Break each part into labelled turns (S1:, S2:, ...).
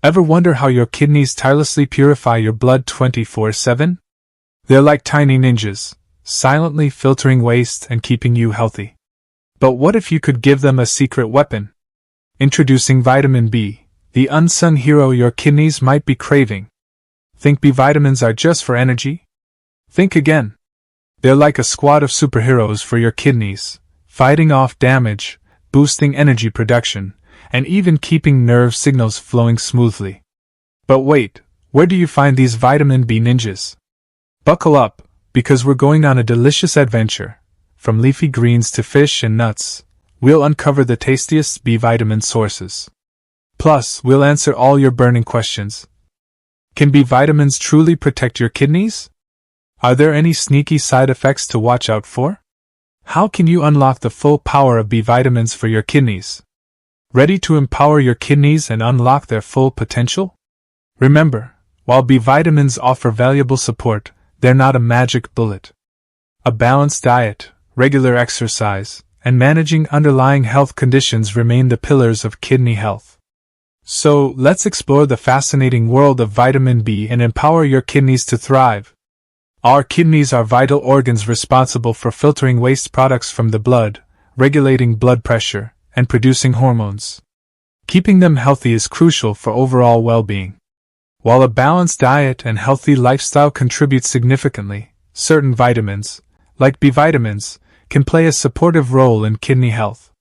S1: Ever wonder how your kidneys tirelessly purify your blood 24/7? They're like tiny ninjas, silently filtering waste and keeping you healthy. But what if you could give them a secret weapon? Introducing vitamin B, the unsung hero your kidneys might be craving. Think B vitamins are just for energy? Think again. They're like a squad of superheroes for your kidneys, fighting off damage, boosting energy production, and even keeping nerve signals flowing smoothly. But wait, where do you find these vitamin B ninjas? Buckle up, because we're going on a delicious adventure. From leafy greens to fish and nuts, we'll uncover the tastiest B vitamin sources. Plus, we'll answer all your burning questions. Can B vitamins truly protect your kidneys? Are there any sneaky side effects to watch out for? How can you unlock the full power of B vitamins for your kidneys? Ready to empower your kidneys and unlock their full potential? Remember, while B vitamins offer valuable support, they're not a magic bullet. A balanced diet, regular exercise, and managing underlying health conditions remain the pillars of kidney health. So, let's explore the fascinating world of vitamin B and empower your kidneys to thrive. Our kidneys are vital organs responsible for filtering waste products from the blood, regulating blood pressure, and producing hormones. Keeping them healthy is crucial for overall well-being. While a balanced diet and healthy lifestyle contribute significantly, certain vitamins, like B vitamins, can play a supportive role in kidney health.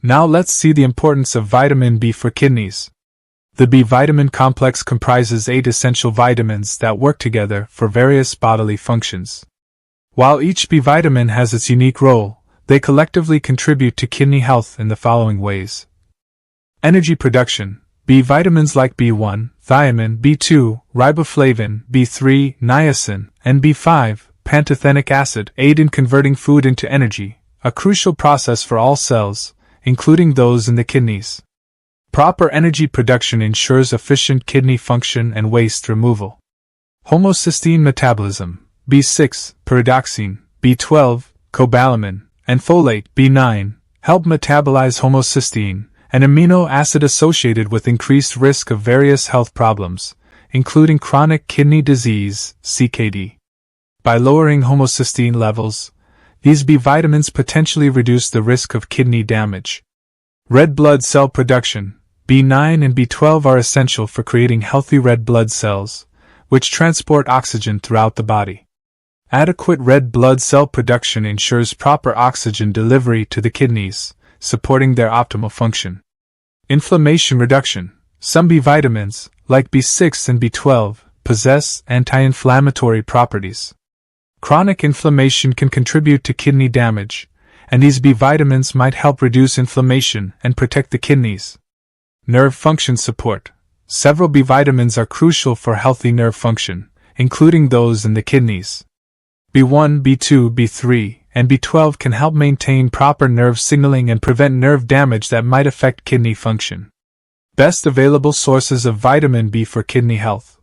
S1: Now let's see the importance of vitamin B for kidneys. The B vitamin complex comprises 8 essential vitamins that work together for various bodily functions. While each B vitamin has its unique role, they collectively contribute to kidney health in the following ways. Energy production. B vitamins like B1, thiamine, B2, riboflavin, B3, niacin, and B5, pantothenic acid, aid in converting food into energy, a crucial process for all cells, including those in the kidneys. Proper energy production ensures efficient kidney function and waste removal. Homocysteine metabolism. B6, pyridoxine, B12, cobalamin, and folate, B9, help metabolize homocysteine, an amino acid associated with increased risk of various health problems, including chronic kidney disease, CKD. By lowering homocysteine levels, these B vitamins potentially reduce the risk of kidney damage. Red blood cell production. B9 and B12 are essential for creating healthy red blood cells, which transport oxygen throughout the body. Adequate red blood cell production ensures proper oxygen delivery to the kidneys, supporting their optimal function. Inflammation reduction. Some B vitamins, like B6 and B12, possess anti-inflammatory properties. Chronic inflammation can contribute to kidney damage, and these B vitamins might help reduce inflammation and protect the kidneys. Nerve function support. Several B vitamins are crucial for healthy nerve function, including those in the kidneys. B1, B2, B3, and B12 can help maintain proper nerve signaling and prevent nerve damage that might affect kidney function. Best available sources of vitamin B for kidney health.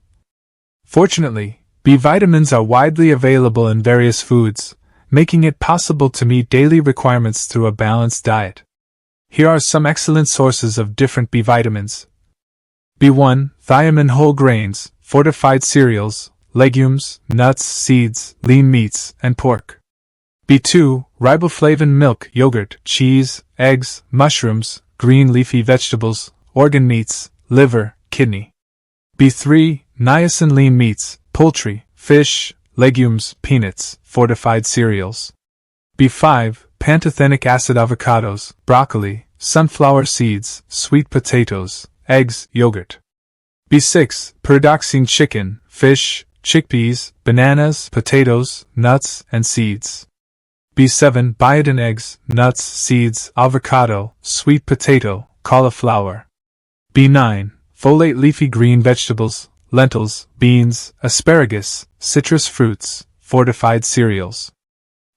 S1: Fortunately, B vitamins are widely available in various foods, making it possible to meet daily requirements through a balanced diet. Here are some excellent sources of different B vitamins. B1, thiamine whole grains, fortified cereals, legumes, nuts, seeds, lean meats, and pork. B2, riboflavin milk, yogurt, cheese, eggs, mushrooms, green leafy vegetables, organ meats, liver, kidney. B3, niacin lean meats, poultry, fish, legumes, peanuts, fortified cereals. B5, pantothenic acid avocados, broccoli, sunflower seeds, sweet potatoes, eggs, yogurt. B6, pyridoxine chicken, fish, chickpeas, bananas, potatoes, nuts, and seeds. B7, biotin eggs, nuts, seeds, avocado, sweet potato, cauliflower. B9, folate leafy green vegetables, lentils, beans, asparagus, citrus fruits, fortified cereals.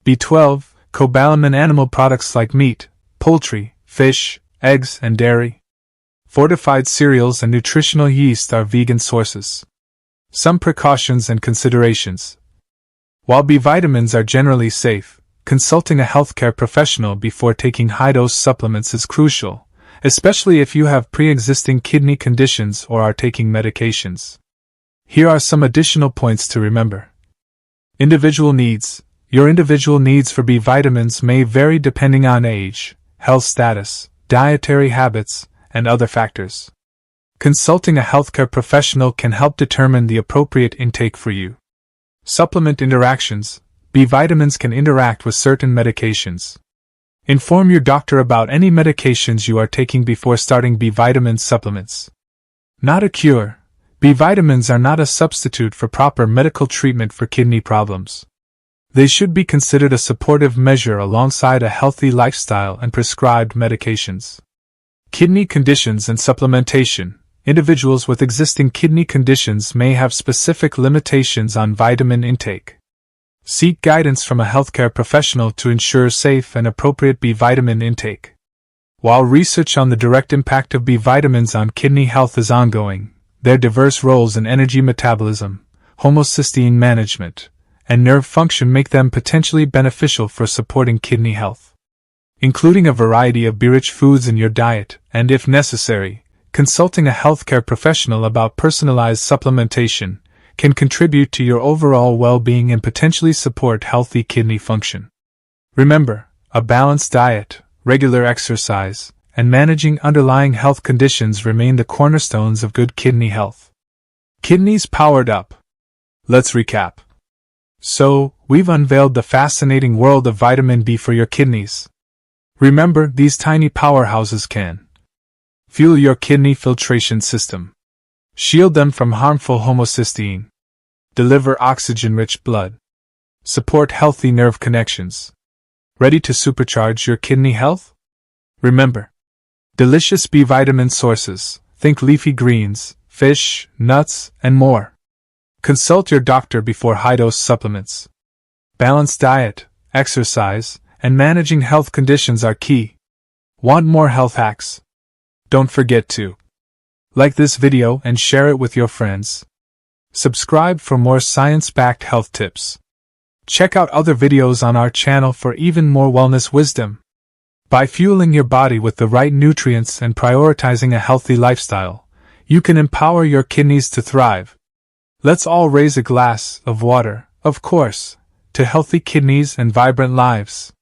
S1: B12, cobalamin animal products like meat, poultry, fish, eggs, and dairy. Fortified cereals and nutritional yeast are vegan sources. Some precautions and considerations. While B vitamins are generally safe, consulting a healthcare professional before taking high-dose supplements is crucial, especially if you have pre-existing kidney conditions or are taking medications. Here are some additional points to remember. Individual needs. Your individual needs for B vitamins may vary depending on age, health status, dietary habits, and other factors. Consulting a healthcare professional can help determine the appropriate intake for you. Supplement interactions. B vitamins can interact with certain medications. Inform your doctor about any medications you are taking before starting B vitamin supplements. Not a cure. B vitamins are not a substitute for proper medical treatment for kidney problems. They should be considered a supportive measure alongside a healthy lifestyle and prescribed medications. Kidney conditions and supplementation. Individuals with existing kidney conditions may have specific limitations on vitamin intake. Seek guidance from a healthcare professional to ensure safe and appropriate B vitamin intake. While research on the direct impact of B vitamins on kidney health is ongoing, their diverse roles in energy metabolism, homocysteine management, and nerve function make them potentially beneficial for supporting kidney health. Including a variety of B-rich foods in your diet, and if necessary, consulting a healthcare professional about personalized supplementation, can contribute to your overall well-being and potentially support healthy kidney function. Remember, a balanced diet, regular exercise, and managing underlying health conditions remain the cornerstones of good kidney health. Kidneys powered up. Let's recap. So, we've unveiled the fascinating world of vitamin B for your kidneys. Remember, these tiny powerhouses can fuel your kidney filtration system, shield them from harmful homocysteine, deliver oxygen-rich blood, support healthy nerve connections. Ready to supercharge your kidney health? Remember, delicious B vitamin sources, think leafy greens, fish, nuts, and more. Consult your doctor before high-dose supplements. Balanced diet, exercise, and managing health conditions are key. Want more health hacks? Don't forget to like this video and share it with your friends. Subscribe for more science-backed health tips. Check out other videos on our channel for even more wellness wisdom. By fueling your body with the right nutrients and prioritizing a healthy lifestyle, you can empower your kidneys to thrive. Let's all raise a glass of water, of course, to healthy kidneys and vibrant lives.